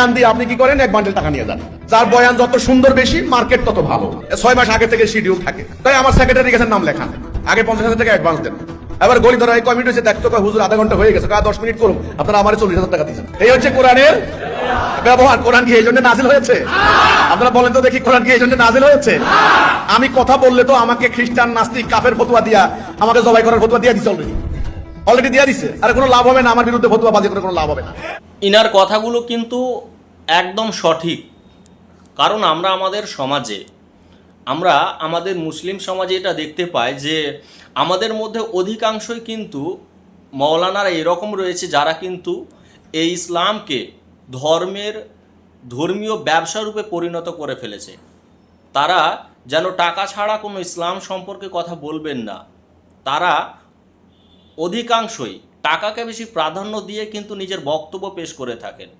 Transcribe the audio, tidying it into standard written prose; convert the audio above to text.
বয়ান দিয়ে আপনি কি করেন, এক বান্ডেল টাকা নিয়ে যান। যার বয়ান যত সুন্দর বেশি, মার্কেট তত ভালো। 6 মাস আগে থেকে শিডিউল থাকে। তাই আমার সেক্রেটারি কাছে নাম লেখান, আগে 50,000 টাকা অ্যাডভান্স দেন। এবার গলি ধরা এই কমিটি হচ্ছে, দেখতো হুজুর আধা ঘন্টা হয়ে গেছে, 10 মিনিট করুন, আপনারা আমার 40,000 টাকা দিচ্ছেন। এই হচ্ছে কোরআনের ব্যবহার। কোরআন কি এই জন্য নাজিল হয়েছে? আপনারা বলেন তো দেখি, কোরআন কি এই জন্য নাজিল হয়েছে? আমি কথা বললে তো আমাকে খ্রিস্টান, নাস্তিক, কাফের ফতোয়া দিয়া, আমাকে জবাই করার ফতোয়া দিয়া দিচ্ছে, অলরেডি দিয়া দিচ্ছে। আর কোনো লাভ হবে না, আমার বিরুদ্ধে ফতোয়া বাজি করে কোনো লাভ হবে না। ইনার কথাগুলো কিন্তু একদম সঠিক। কারণ আমরা আমাদের সমাজে, আমরা আমাদের মুসলিম সমাজে এটা দেখতে পাই যে আমাদের মধ্যে অধিকাংশই কিন্তু মৌলানারা এরকম রয়েছে যারা কিন্তু এই ইসলামকে ধর্মীয় ব্যবসা রূপে পরিণত করে ফেলেছে। তারা যেন টাকা ছাড়া কোনো ইসলাম সম্পর্কে কথা বলবেন না। তারা অধিকাংশই টাকাকে বেশি প্রাধান্য দিয়ে কিন্তু নিজের বক্তব্য পেশ করে থাকেন।